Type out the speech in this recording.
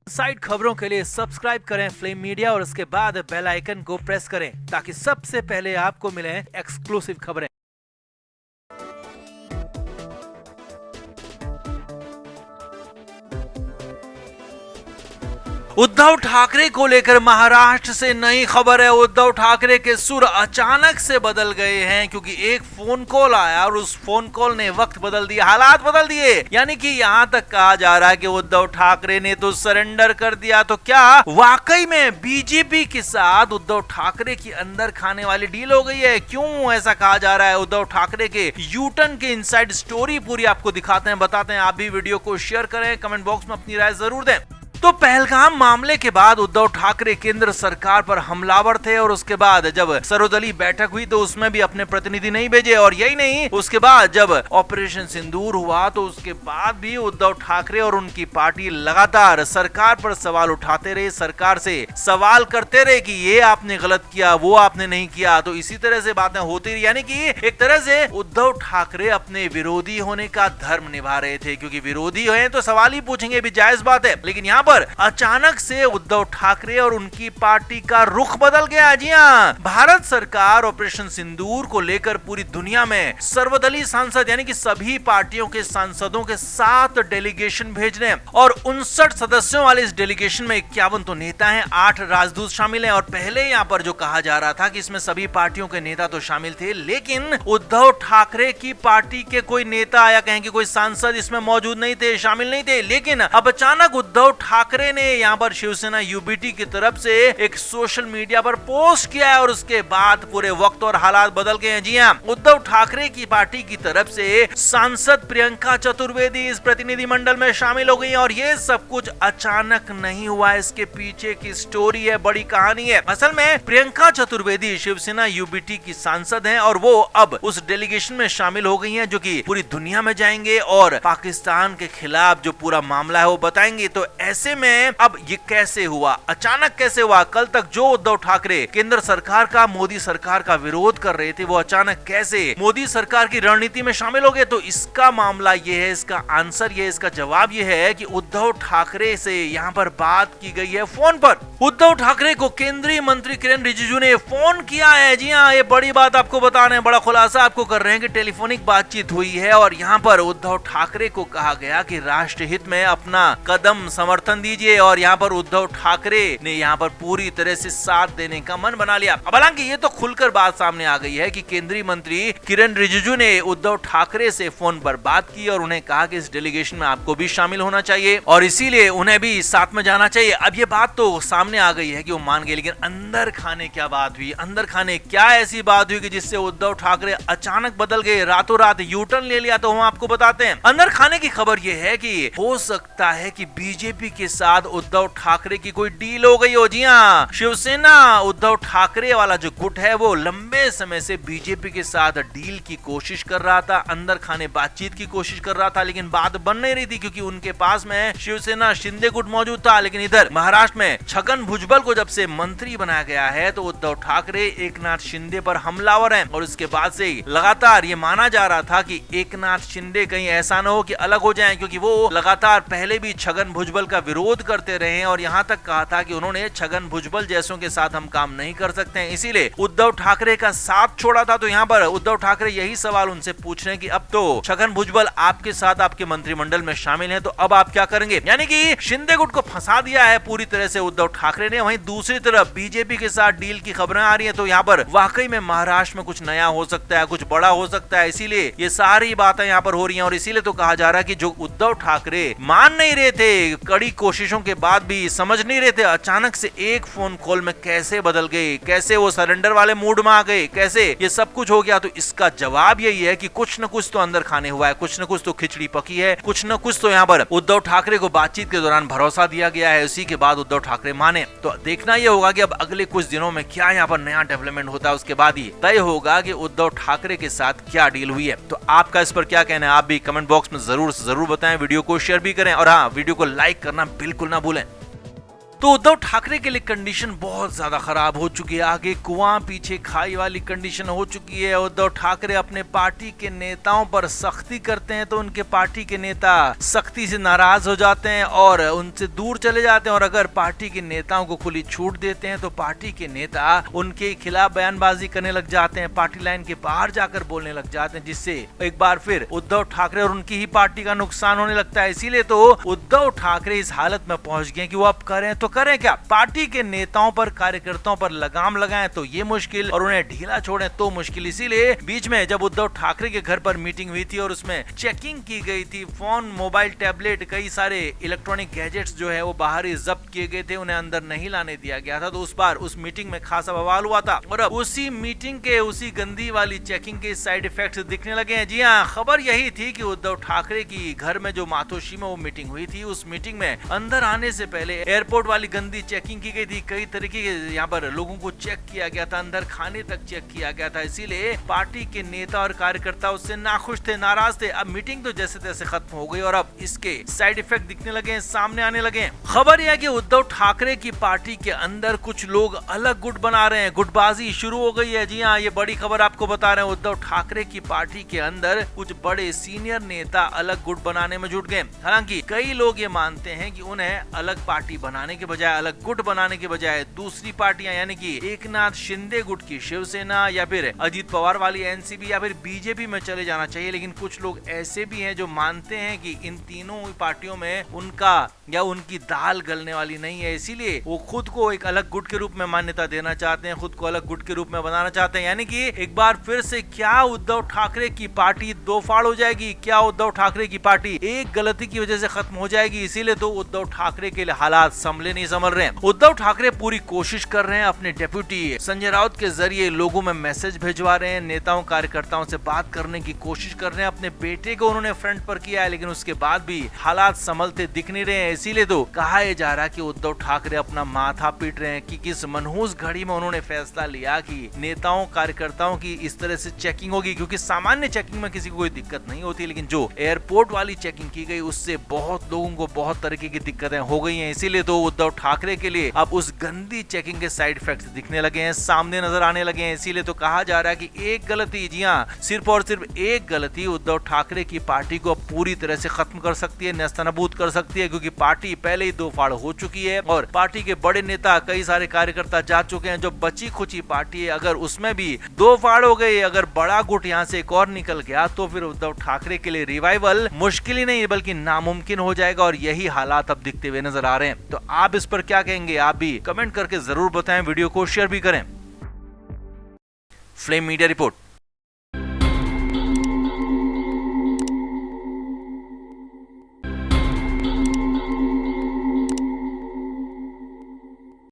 Side खबरों के लिए सब्सक्राइब करें फ्लेम मीडिया और उसके बाद बेल आइकन को प्रेस करें ताकि सबसे पहले आपको मिले एक्सक्लूसिव खबरें। उद्धव ठाकरे को लेकर महाराष्ट्र से नई खबर है। उद्धव ठाकरे के सुर अचानक से बदल गए हैं क्योंकि एक फोन कॉल आया और उस फोन कॉल ने वक्त बदल दिया, हालात बदल दिए। यानी कि यहां तक कहा जा रहा है कि उद्धव ठाकरे ने तो सरेंडर कर दिया। तो क्या वाकई में बीजेपी के साथ उद्धव ठाकरे की अंदर खाने वाली डील हो गई है? क्यों ऐसा कहा जा रहा है? उद्धव ठाकरे के यूटर्न के इनसाइड स्टोरी पूरी आपको दिखाते हैं, बताते हैं। आप भी वीडियो को शेयर करें, कमेंट बॉक्स में अपनी राय जरूर दें। तो पहलगाम मामले के बाद उद्धव ठाकरे केंद्र सरकार पर हमलावर थे और उसके बाद जब सर्वदलीय बैठक हुई तो उसमें भी अपने प्रतिनिधि नहीं भेजे। और यही नहीं, उसके बाद जब ऑपरेशन सिंदूर हुआ तो उसके बाद भी उद्धव ठाकरे और उनकी पार्टी लगातार सरकार पर सवाल उठाते रहे, सरकार से सवाल करते रहे कि ये आपने गलत किया, वो आपने नहीं किया। तो इसी तरह से बातें होती रही। यानी कि एक तरह से उद्धव ठाकरे अपने विरोधी होने का धर्म निभा रहे थे, क्योंकि विरोधी हैं तो सवाल ही पूछेंगे, भी जायज बात है। लेकिन यहाँ पर अचानक से उद्धव ठाकरे और उनकी पार्टी का रुख बदल गया। जी हां, भारत सरकार ऑपरेशन सिंदूर को लेकर पूरी दुनिया में सर्वदलीय सांसद यानी कि सभी पार्टियों के सांसदों के 7 डेलीगेशन भेजने और 59 सदस्यों वाले इस डेलीगेशन में 51 तो नेता हैं, 8 राजदूत शामिल हैं। और पहले यहाँ पर जो कहा जा रहा था कि इसमें सभी पार्टियों के नेता तो शामिल थे, लेकिन उद्धव ठाकरे की पार्टी के कोई नेता या कहें कि कोई सांसद इसमें मौजूद नहीं थे, शामिल नहीं थे। लेकिन अब अचानक उद्धव ठाकरे ने यहां पर शिवसेना यूबीटी की तरफ से एक सोशल मीडिया पर पोस्ट किया है और उसके बाद पूरे वक्त और हालात बदल गए हैं। जी हां, उद्धव ठाकरे की पार्टी की तरफ से सांसद प्रियंका चतुर्वेदी इस प्रतिनिधि मंडल में शामिल हो गई हैं। और ये सब कुछ अचानक नहीं हुआ, इसके पीछे की स्टोरी है, बड़ी कहानी है। असल में प्रियंका चतुर्वेदी शिवसेना यूबीटी की सांसद हैं और वो अब उस डेलीगेशन में शामिल हो गई हैं जो कि पूरी दुनिया में जाएंगे और पाकिस्तान के खिलाफ जो पूरा मामला है वो बताएंगे। तो ऐसे में अब ये कैसे हुआ, अचानक कैसे हुआ? कल तक जो उद्धव ठाकरे केंद्र सरकार का, मोदी सरकार का विरोध कर रहे थे, वो अचानक कैसे मोदी सरकार की रणनीति में शामिल हो गए? तो इसका मामला ये है, इसका आंसर ये, इसका जवाब ये है कि उद्धव ठाकरे से यहाँ पर बात की गई है फोन पर। उद्धव ठाकरे को केंद्रीय मंत्री किरण रिजिजू ने फोन किया है। जी हाँ, ये बड़ी बात आपको बता रहे हैं, बड़ा खुलासा आपको कर रहे हैं कि टेलीफोनिक बातचीत हुई है और यहाँ पर उद्धव ठाकरे को कहा गया कि राष्ट्र हित में अपना कदम समर्थन दीजिए। और यहाँ पर उद्धव ठाकरे ने यहाँ पर पूरी तरह से साथ देने का मन बना लिया। अब हालांकि ये तो खुलकर बात सामने आ गई है कि केंद्रीय मंत्री किरण रिजिजू ने उद्धव ठाकरे से फोन पर बात की और उन्हें कहा कि इस डेलीगेशन में आपको भी शामिल होना चाहिए और इसीलिए उन्हें भी साथ में जाना चाहिए। अब ये बात तो सामने आ गई है कि वो मान गए, लेकिन अंदर खाने क्या बात हुई? अंदर खाने क्या ऐसी बात हुई कि जिससे उद्धव ठाकरे अचानक बदल गए, रातों रात यूटर्न ले लिया? तो हम आपको बताते हैं। अंदर खाने की खबर ये है कि हो सकता है कि बीजेपी के साथ उद्धव ठाकरे की कोई डील हो गई हो। जी हाँ, शिवसेना उद्धव ठाकरे वाला जो गुट है वो लंबे समय से बीजेपी के साथ डील की कोशिश कर रहा था, अंदर खाने बातचीत की कोशिश कर रहा था, लेकिन बात बन नहीं रही थी क्योंकि उनके पास में शिवसेना शिंदे गुट मौजूद था। लेकिन इधर महाराष्ट्र में छगन भुजबल को जब से मंत्री बनाया गया है तो उद्धव ठाकरे एकनाथ शिंदे पर हमलावर हैं और उसके बाद से लगातार ये माना जा रहा था कि एकनाथ शिंदे कहीं ऐसा न हो कि अलग हो जाएं, क्योंकि वो लगातार पहले भी छगन भुजबल का विरोध करते रहे हैं और यहाँ तक कहा था कि उन्होंने छगन भुजबल जैसों के साथ हम काम नहीं कर सकते हैं, इसीलिए उद्धव ठाकरे का साथ छोड़ा था। तो यहाँ पर उद्धव ठाकरे यही सवाल उनसे पूछ रहे हैं कि अब तो छगन भुजबल आपके साथ आपके मंत्रिमंडल में शामिल हैं, तो अब आप क्या करेंगे? यानी कि शिंदे गुट को फंसा दिया है पूरी तरह से उद्धव ठाकरे ने। वहीं दूसरी तरफ बीजेपी के साथ डील की खबरें आ रही हैं, तो यहाँ पर वाकई में महाराष्ट्र में कुछ नया हो सकता है, कुछ बड़ा हो सकता है, इसीलिए ये सारी बातें यहाँ पर हो रही हैं। और इसीलिए तो कहा जा रहा है कि जो उद्धव ठाकरे मान नहीं रहे थे, कड़ी कोशिशों के बाद भी समझ नहीं रहे थे, अचानक से एक फोन कॉल में कैसे बदल गए, कैसे वो सरेंडर वाले मूड में आ गए, कैसे ये सब कुछ हो गया? तो इसका जवाब यही है कि कुछ न कुछ तो अंदर खाने हुआ है, कुछ न कुछ तो खिचड़ी पकी है, कुछ न कुछ तो यहाँ पर उद्धव ठाकरे को बातचीत के दौरान भरोसा दिया गया है, उसी के बाद उद्धव ठाकरे माने। तो देखना यह होगा कि अब अगले कुछ दिनों में क्या यहाँ पर नया डेवलपमेंट होता है, उसके बाद ही तय होगा कि उद्धव ठाकरे के साथ क्या डील हुई है। तो आपका इस पर क्या कहना है, आप भी कमेंट बॉक्स में जरूर बताएं, वीडियो को शेयर भी करें और हाँ, वीडियो को लाइक करना बिल्कुल ना भूलें। तो उद्धव ठाकरे के लिए कंडीशन बहुत ज्यादा खराब हो चुकी है। आगे कुआं पीछे खाई वाली कंडीशन हो चुकी है। उद्धव ठाकरे अपने पार्टी के नेताओं पर सख्ती करते हैं तो उनके पार्टी के नेता सख्ती से नाराज हो जाते हैं और उनसे दूर चले जाते हैं, और अगर पार्टी के नेताओं को खुली छूट देते हैं तो पार्टी के नेता उनके खिलाफ बयानबाजी करने लग जाते हैं, पार्टी लाइन के बाहर जाकर बोलने लग जाते हैं, जिससे एक बार फिर उद्धव ठाकरे और उनकी ही पार्टी का नुकसान होने लगता है। इसीलिए तो उद्धव ठाकरे इस हालत में पहुंच गए कि वो अब करें तो करें क्या, पार्टी के नेताओं पर कार्यकर्ताओं पर लगाम लगाएं तो ये मुश्किल और उन्हें ढीला छोड़ें तो मुश्किल। इसीलिए बीच में जब उद्धव ठाकरे के घर पर मीटिंग हुई थी और उसमें चेकिंग की गई थी, फोन, मोबाइल, टैबलेट, कई सारे इलेक्ट्रॉनिक गैजेट्स जो है वो बाहर ही जब्त किए गए थे, उन्हें अंदर नहीं लाने दिया गया था। तो उस बार उस मीटिंग में खासा बवाल हुआ था और अब उसी मीटिंग के उसी गंदी वाली चेकिंग के साइड इफेक्ट्स दिखने लगे हैं। जी हाँ, खबर यही थी कि उद्धव ठाकरे की घर में जो मातोश्री में वो मीटिंग हुई थी, उस मीटिंग में अंदर आने से पहले एयरपोर्ट वाली गंदी चेकिंग की गई थी। कई तरीके के यहाँ पर लोगों को चेक किया गया था, अंदर खाने तक चेक किया गया था। इसीलिए पार्टी के नेता और कार्यकर्ता उससे नाखुश थे, नाराज थे। अब मीटिंग तो जैसे तैसे खत्म हो गई और अब इसके साइड इफेक्ट दिखने लगे, सामने आने लगे। खबर यह है कि उद्धव ठाकरे की पार्टी के अंदर कुछ लोग अलग गुट बना रहे हैं, गुटबाजी शुरू हो गई है। जी हाँ, ये बड़ी खबर आपको बता रहे हैं। उद्धव ठाकरे की पार्टी के अंदर कुछ बड़े सीनियर नेता अलग गुट बनाने में जुट गए। हालांकि कई लोग ये मानते हैं कि उन्हें अलग पार्टी बनाने के बजाय, अलग गुट बनाने के बजाय दूसरी पार्टियां यानी कि एकनाथ शिंदे गुट की शिवसेना या फिर अजीत पवार वाली एनसीपी या फिर बीजेपी में चले जाना चाहिए। लेकिन कुछ लोग ऐसे भी हैं जो मानते हैं कि इन तीनों पार्टियों में उनका या उनकी दाल गलने वाली नहीं है, इसीलिए वो खुद को एक अलग गुट के रूप में मान्यता देना चाहते हैं, खुद को अलग गुट के रूप में बनाना चाहते हैं। यानी कि एक बार फिर से क्या उद्धव ठाकरे की पार्टी दो फाड़ हो जाएगी? क्या उद्धव ठाकरे की पार्टी एक गलती की वजह से खत्म हो जाएगी? इसीलिए तो उद्धव ठाकरे के लिए हालात संभले नहीं संभल रहे हैं। उद्धव ठाकरे पूरी कोशिश कर रहे हैं, अपने डेप्यूटी संजय राउत के जरिए लोगों में मैसेज भिजवा रहे हैं, नेताओं कार्यकर्ताओं से बात करने की कोशिश कर रहे हैं। अपने बेटे को उन्होंने फ्रंट पर किया है, लेकिन उसके बाद भी हालात संभलते दिख नहीं रहे हैं। इसीलिए तो कहा जा रहा है कि उद्धव ठाकरे अपना माथा पीट रहे हैं कि किस मनहूस घड़ी में उन्होंने फैसला लिया कि नेताओं कार्यकर्ताओं की इस तरह से चेकिंग होगी, क्योंकि सामान्य चेकिंग में किसी को कोई दिक्कत नहीं होती, लेकिन जो एयरपोर्ट वाली चेकिंग की गई उससे बहुत लोगों को बहुत तरीके की दिक्कतें हो गई हैं। इसीलिए तो उद्धव ठाकरे के लिए अब उस गंदी चेकिंग के साइड इफेक्ट्स दिखने लगे हैं, सामने नजर आने लगे हैं। इसीलिए तो कहा जा रहा है कि एक गलती, जी हाँ, सिर्फ और सिर्फ एक गलती उद्धव ठाकरे की पार्टी को पूरी तरह से खत्म कर सकती है, नेस्तनाबूद कर सकती है, क्योंकि पार्टी पहले ही दो फाड़ हो चुकी है और पार्टी के बड़े नेता, कई सारे कार्यकर्ता जा चुके हैं। जो बची खुची पार्टी है, अगर उसमें भी दो फाड़ हो गई, अगर बड़ा गुट यहाँ से एक और निकल गया तो फिर उद्धव ठाकरे के लिए रिवाइवल मुश्किल ही नहीं बल्कि नामुमकिन हो जाएगा और यही हालात अब दिखते हुए नजर आ रहे हैं। तो आप इस पर क्या कहेंगे? आप भी कमेंट करके जरूर बताएं, वीडियो को शेयर भी करें। Flame media report.